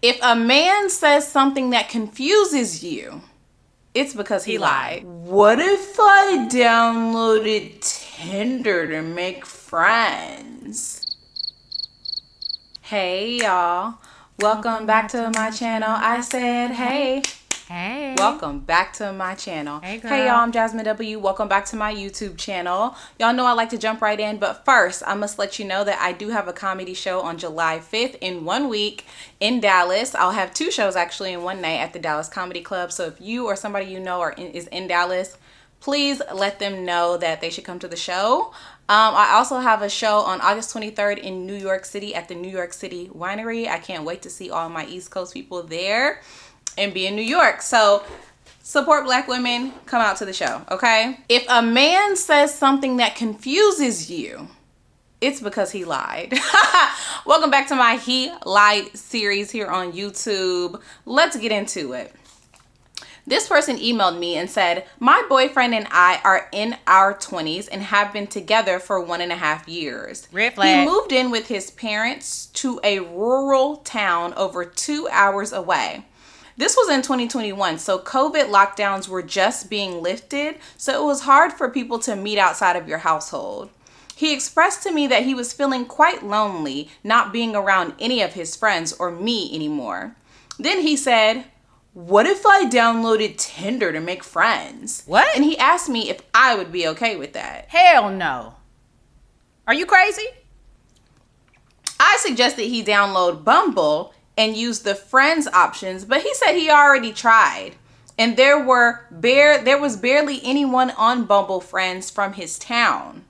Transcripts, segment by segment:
If a man says something that confuses you, it's because he lied. What if I downloaded Tinder to make friends? Hey y'all, welcome back to my channel. I said hey. Hey. Welcome back to my channel. Hey, girl. Hey y'all, I'm Jazmyn W. Welcome back to my YouTube channel. Y'all know I like to jump right in, but first I must let you know that I do have a comedy show on July 5th in 1 week in Dallas. I'll have two shows actually in one night at the Dallas Comedy Club. So if you or somebody you know is in Dallas, please let them know that they should come to the show. I also have a show on August 23rd in New York City at the New York City Winery. I can't wait to see all my East Coast people there and be in New York. So support Black women, come out to the show, okay? If a man says something that confuses you, it's because he lied. Welcome back to my He Lied series here on YouTube. Let's get into it. This person emailed me and said, my boyfriend and I are in our 20s and have been together for 1.5 years. Red flag. He moved in with his parents to a rural town over 2 hours away. This was in 2021, so COVID lockdowns were just being lifted, so it was hard for people to meet outside of your household. He expressed to me that he was feeling quite lonely, not being around any of his friends or me anymore. Then he said, what if I downloaded Tinder to make friends? What? And he asked me if I would be okay with that. Hell no. Are you crazy? I suggested he download Bumble and use the friends options, but he said he already tried. And there was barely anyone on Bumble Friends from his town.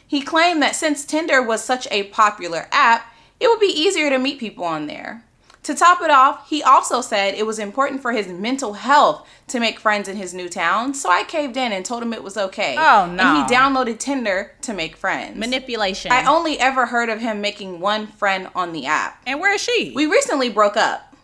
He claimed that since Tinder was such a popular app, it would be easier to meet people on there. To top it off, he also said it was important for his mental health to make friends in his new town, so I caved in and told him it was okay. Oh, no. And he downloaded Tinder to make friends. Manipulation. I only ever heard of him making one friend on the app. And where is she? We recently broke up.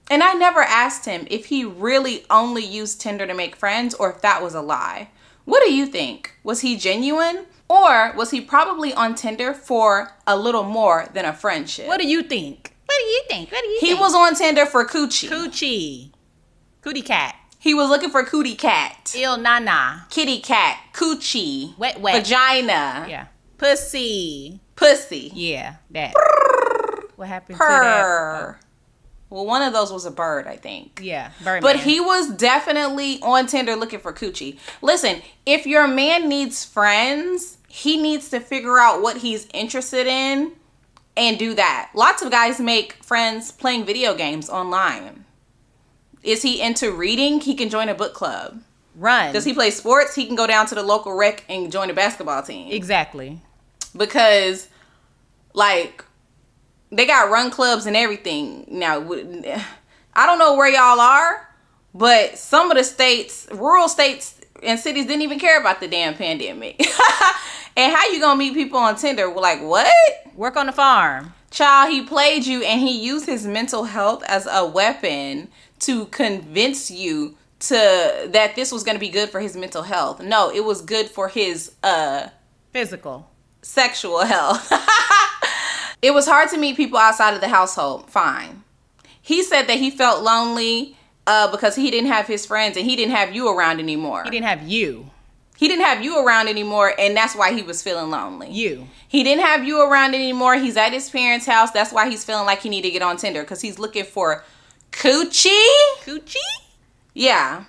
And I never asked him if he really only used Tinder to make friends or if that was a lie. What do you think? Was he genuine? Or was he probably on Tinder for a little more than a friendship? What do you think? What do you think? He was on Tinder for coochie. Coochie. Cootie cat. He was looking for cootie cat. Il nana. Kitty cat. Coochie. Wet wet. Vagina. Yeah. Pussy. Pussy. Yeah, that. What happened Purr. to that? Well, one of those was a bird, I think. Yeah, bird. But he was definitely on Tinder looking for coochie. Listen, if your man needs friends, he needs to figure out what he's interested in and do that. Lots of guys make friends playing video games online. Is he into reading? He can join a book club. Run. Does he play sports? He can go down to the local rec and join a basketball team. Exactly. Because, like, they got run clubs and everything. Now, I don't know where y'all are, but some of the states, rural states and cities didn't even care about the damn pandemic. And how you gonna meet people on Tinder? Like, what? Work on the farm. Child, he played you and he used his mental health as a weapon to convince you that this was gonna be good for his mental health. No, it was good for his Physical. sexual health. It was hard to meet people outside of the household. Fine. He said that he felt lonely because he didn't have his friends and he didn't have you around anymore. He didn't have you. He didn't have you around anymore, and that's why he was feeling lonely. You. He didn't have you around anymore. He's at his parents' house. That's why he's feeling like he need to get on Tinder, because he's looking for coochie. Coochie? Yeah.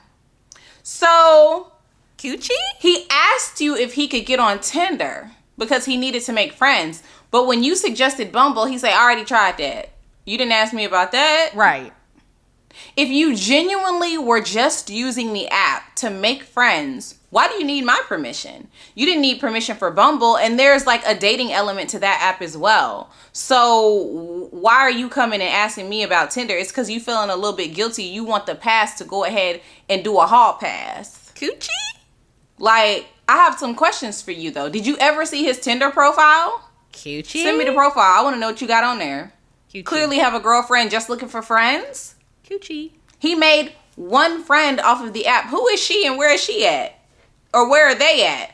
So Coochie? he asked you if he could get on Tinder because he needed to make friends. But when you suggested Bumble, he said, I already tried that. You didn't ask me about that. Right. If you genuinely were just using the app to make friends, why do you need my permission? You didn't need permission for Bumble, and there's like a dating element to that app as well. So why are you coming and asking me about Tinder? It's because you feeling a little bit guilty. You want the pass to go ahead and do a hall pass. Coochie? Like, I have some questions for you though. Did you ever see his Tinder profile? Coochie? Send me the profile. I want to know what you got on there. Coochie. Clearly have a girlfriend just looking for friends. Coochie. He made one friend off of the app. Who is she and where is she at? Or where are they at?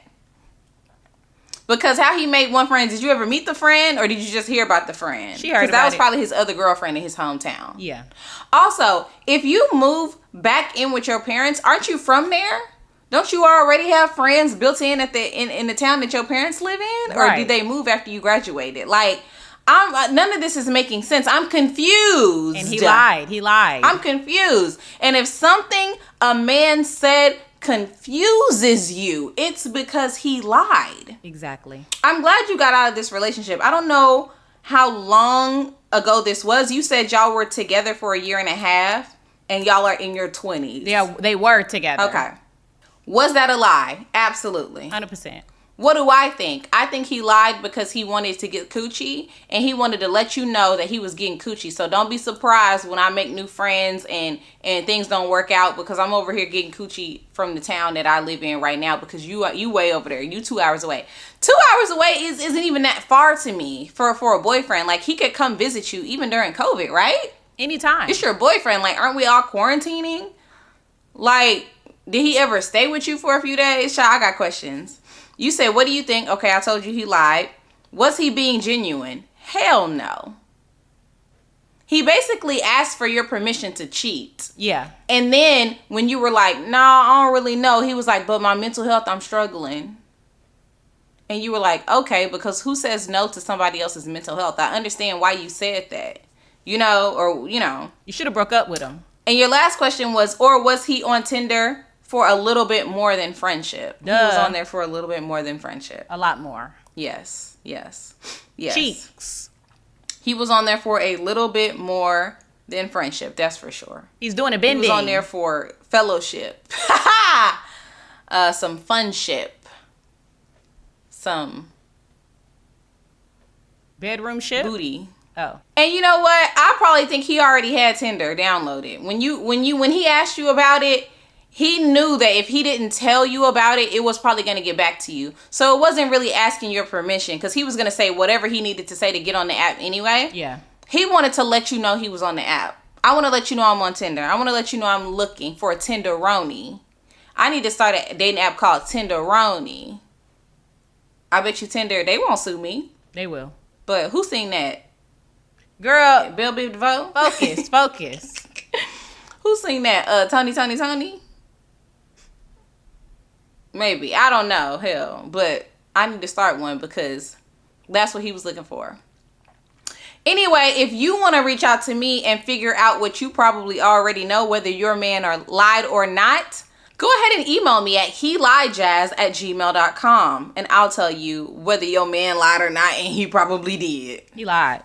Because how he made one friend, did you ever meet the friend or did you just hear about the friend? She heard about it. Because that was probably his other girlfriend in his hometown. Yeah. Also, if you move back in with your parents, aren't you from there? Don't you already have friends built in at in the town that your parents live in? Or did they move after you graduated? Like, none of this is making sense. I'm confused. And he lied. I'm confused. And if something a man said confuses you, it's because he lied. Exactly. I'm glad you got out of this relationship. I don't know how long ago this was. You said y'all were together for 1.5 years and y'all are in your 20s. Yeah, they were together. Okay. Was that a lie? Absolutely. 100%. What do I think? I think he lied because he wanted to get coochie and he wanted to let you know that he was getting coochie. So don't be surprised when I make new friends and things don't work out because I'm over here getting coochie from the town that I live in right now because you way over there. You 2 hours away. 2 hours away isn't even that far to me for a boyfriend. Like, he could come visit you even during COVID, right? Anytime. It's your boyfriend. Like, aren't we all quarantining? Like, did he ever stay with you for a few days? Child, I got questions. You said, what do you think? Okay, I told you he lied. Was he being genuine? Hell no. He basically asked for your permission to cheat. Yeah. And then when you were like, no, I don't really know. He was like, but my mental health, I'm struggling. And you were like, okay, because who says no to somebody else's mental health? I understand why you said that. You know. You should have broke up with him. And your last question was, or was he on Tinder for a little bit more than friendship? Duh. He was on there for a little bit more than friendship. A lot more. Yes. Cheeks. He was on there for a little bit more than friendship. That's for sure. He's doing a bending. He was on there for fellowship. Some funship. Some bedroom ship. booty. Oh. And you know what? I probably think he already had Tinder downloaded. When he asked you about it, he knew that if he didn't tell you about it, it was probably going to get back to you. So it wasn't really asking your permission because he was going to say whatever he needed to say to get on the app anyway. Yeah. He wanted to let you know he was on the app. I want to let you know I'm on Tinder. I want to let you know I'm looking for a Tinderoni. I need to start a dating app called Tinderoni. I bet you Tinder, they won't sue me. They will. But who seen that? Girl. Bill Biv DeVoe? Focus. Who seen that? Tony? Maybe. I don't know. Hell. But I need to start one because that's what he was looking for. Anyway, if you want to reach out to me and figure out what you probably already know, whether your man or lied or not, go ahead and email me at heliedjazz@gmail.com and I'll tell you whether your man lied or not, and he probably did. He lied.